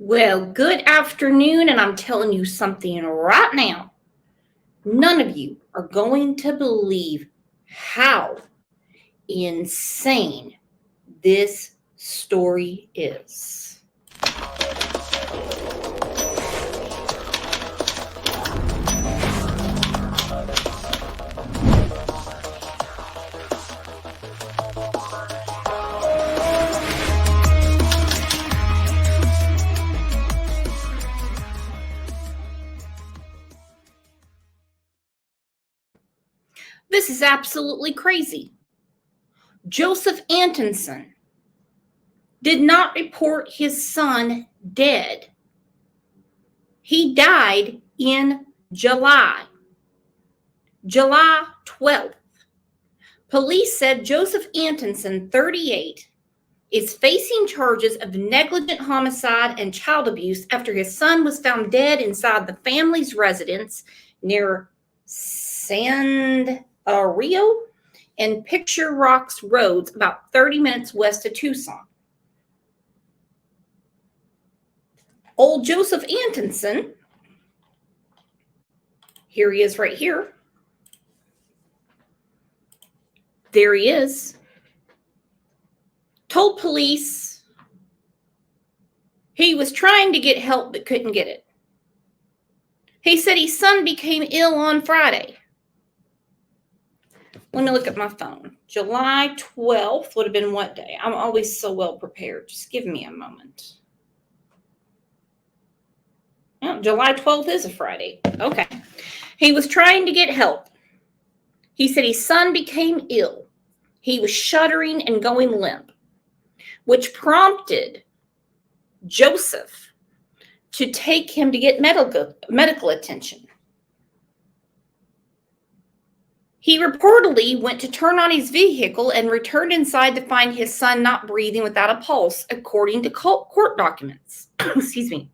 Well, good afternoon, and I'm telling you something right now. None of you are going to believe how insane this story is. This is absolutely crazy. Joseph Antonsen did not report his son dead. He died in July 12th. Police said Joseph Antonsen, 38, is facing charges of negligent homicide and child abuse after his son was found dead inside the family's residence near San Rio and Picture Rocks roads about 30 minutes west of Tucson. Old Joseph Antonsen, here he is right here. There he is. Told police he was trying to get help but couldn't get it. He said his son became ill on Friday. Let me look at my phone. July 12th would have been what day? I'm always so well prepared. Just give me a moment. Oh, July 12th is a Friday. Okay. He was trying to get help. He said his son became ill. He was shuddering and going limp, which prompted Joseph to take him to get medical attention. He reportedly went to turn on his vehicle and returned inside to find his son not breathing without a pulse, according to court documents. Excuse me.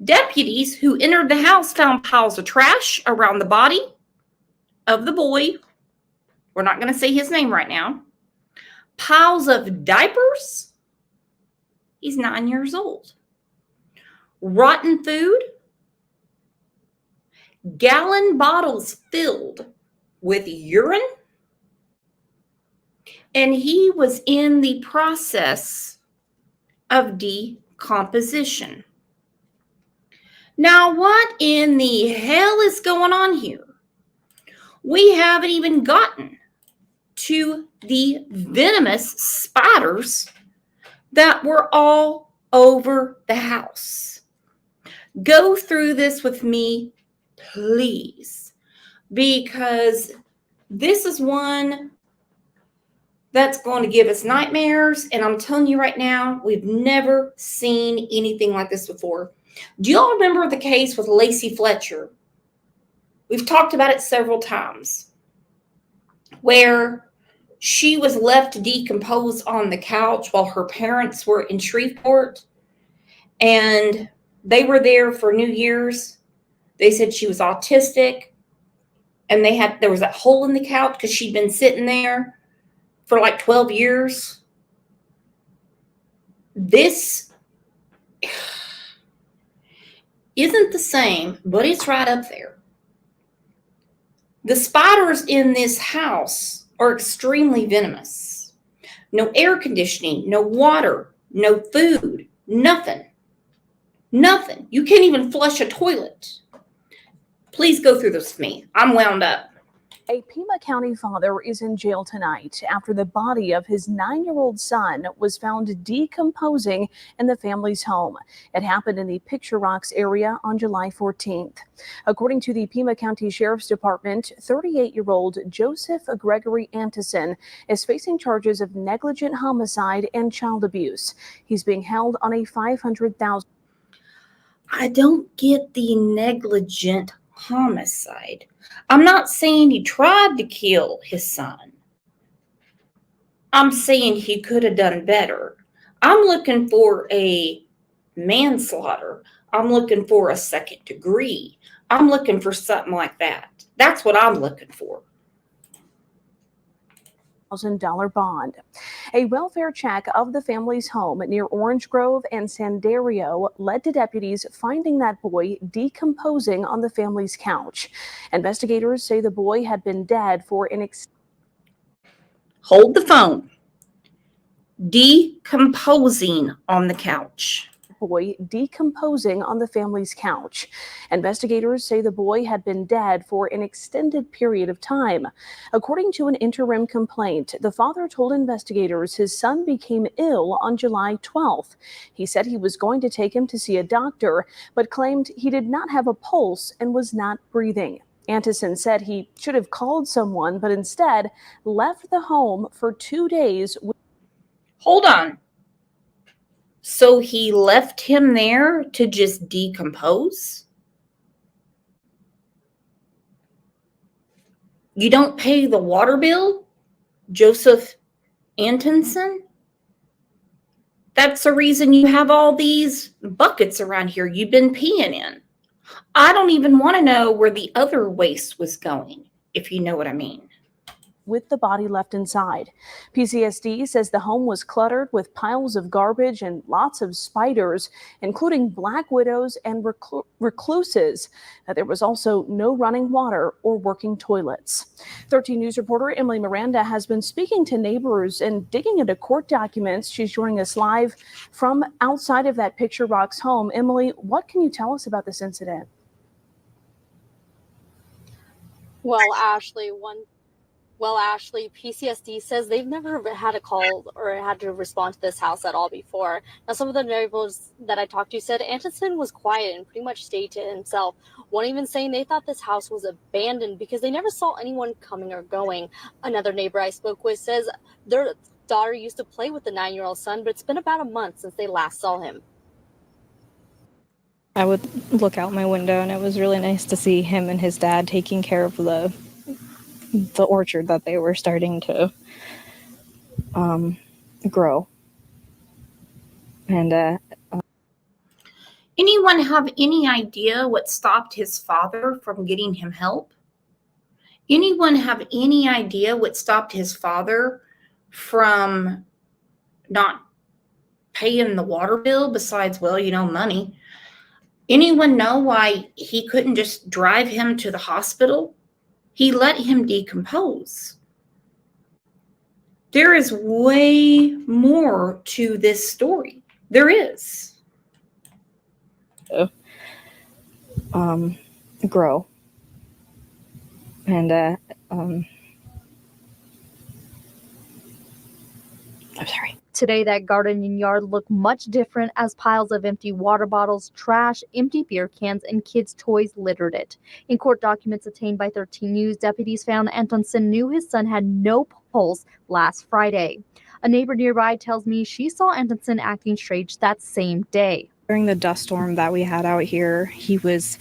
Deputies who entered the house found piles of trash around the body of the boy. We're not going to say his name right now. Piles of diapers. He's 9 years old. Rotten food. Gallon bottles filled with urine. And he was in the process of decomposition. Now, what in the hell is going on here? We haven't even gotten to the venomous spiders that were all over the house. Go through this with me, please, because this is one that's going to give us nightmares. And I'm telling you right now, we've never seen anything like this before. Do y'all remember the case with Lacey Fletcher? We've talked about it several times, where she was left to decompose on the couch while her parents were in Shreveport, and they were there for New Year's. They said she was autistic, and there was that hole in the couch because she'd been sitting there for like 12 years. This isn't the same, but it's right up there. The spiders in this house are extremely venomous. No air conditioning, no water, no food, nothing. Nothing. You can't even flush a toilet. Please go through this with me. I'm wound up. A Pima County father is in jail tonight after the body of his 9-year-old son was found decomposing in the family's home. It happened in the Picture Rocks area on July 14th. According to the Pima County Sheriff's Department, 38-year-old Joseph Gregory Antonsen is facing charges of negligent homicide and child abuse. He's being held on a $500,000. I don't get the negligent homicide. I'm not saying he tried to kill his son. I'm saying he could have done better. I'm looking for a manslaughter. I'm looking for a second degree. I'm looking for something like that. That's what I'm looking for. $1,000 bond. A welfare check of the family's home near Orange Grove and Sandario led to deputies finding that boy decomposing on the family's couch. Investigators say the boy had been dead for an Hold the phone. Decomposing on the couch. boy decomposing on the family's couch. Investigators say the boy had been dead for an extended period of time. According to an interim complaint, the father told investigators his son became ill on July 12th. He said he was going to take him to see a doctor, but claimed he did not have a pulse and was not breathing. Antonsen said he should have called someone, but instead left the home for 2 days. Hold on. So he left him there to just decompose? You don't pay the water bill, Joseph Antonsen? That's the reason you have all these buckets around here you've been peeing in. I don't even want to know where the other waste was going, if you know what I mean. With the body left inside. PCSD says the home was cluttered with piles of garbage and lots of spiders, including black widows and recluses. There was also no running water or working toilets. 13 News reporter Emily Miranda has been speaking to neighbors and digging into court documents. She's joining us live from outside of that Picture Box home. Emily, what can you tell us about this incident? Well, Ashley, PCSD says they've never had a call or had to respond to this house at all before. Now, some of the neighbors that I talked to said Antonsen was quiet and pretty much stayed to himself. One even saying they thought this house was abandoned because they never saw anyone coming or going. Another neighbor I spoke with says their daughter used to play with the 9-year-old son, but it's been about a month since they last saw him. I would look out my window, and it was really nice to see him and his dad taking care of the orchard that they were starting to grow. And Anyone have any idea what stopped his father from getting him help? Anyone have any idea what stopped his father from not paying the water bill besides, well, money? Anyone know why he couldn't just drive him to the hospital? He let him decompose. There is way more to this story. There is. grow. And I'm sorry. Today, that garden and yard look much different as piles of empty water bottles, trash, empty beer cans, and kids' toys littered it. In court documents obtained by 13 News, deputies found Antonsen knew his son had no pulse last Friday. A neighbor nearby tells me she saw Antonsen acting strange that same day. During the dust storm that we had out here, he was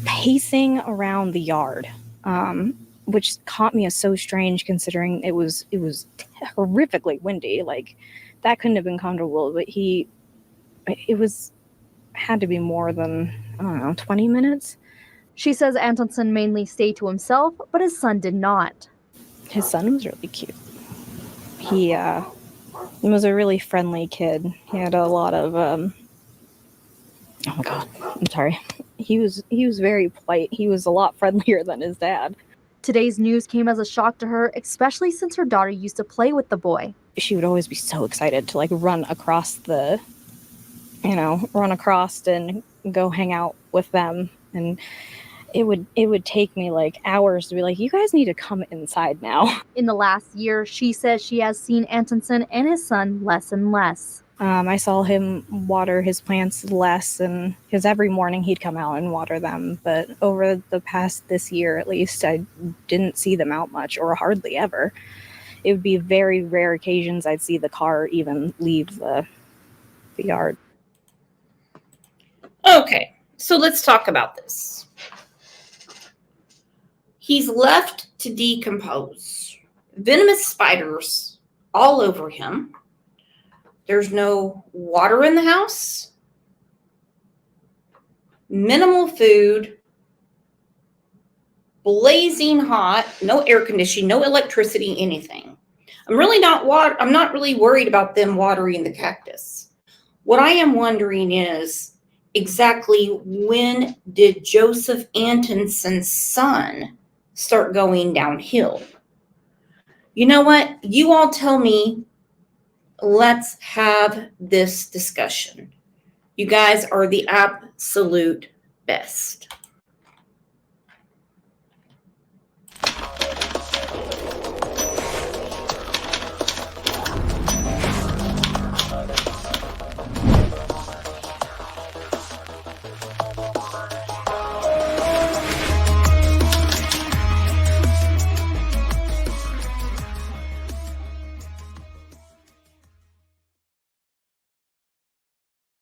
pacing around the yard, which caught me as so strange considering it was horrifically windy. Like, that couldn't have been comfortable, but had to be more than, 20 minutes. She says Antonsen mainly stayed to himself, but his son did not. His son was really cute. He was a really friendly kid. He had a lot of oh my god, I'm sorry. He was very polite. He was a lot friendlier than his dad. Today's news came as a shock to her, especially since her daughter used to play with the boy. She would always be so excited to run across and go hang out with them. And it would take me hours to be like, you guys need to come inside now. In the last year, she says she has seen Antonsen and his son less and less. I saw him water his plants less, and because every morning he'd come out and water them. But over the past this year, at least, I didn't see them out much or hardly ever. It would be very rare occasions I'd see the car even leave the yard. Okay, so let's talk about this. He's left to decompose. Venomous spiders all over him. There's no water in the house. Minimal food. blazing hot, no air conditioning, no electricity, anything. I'm not really worried about them watering the cactus. What I am wondering is exactly when did Joseph Antonsen's son start going downhill? You know what? You all tell me. Let's have this discussion. You guys are the absolute best.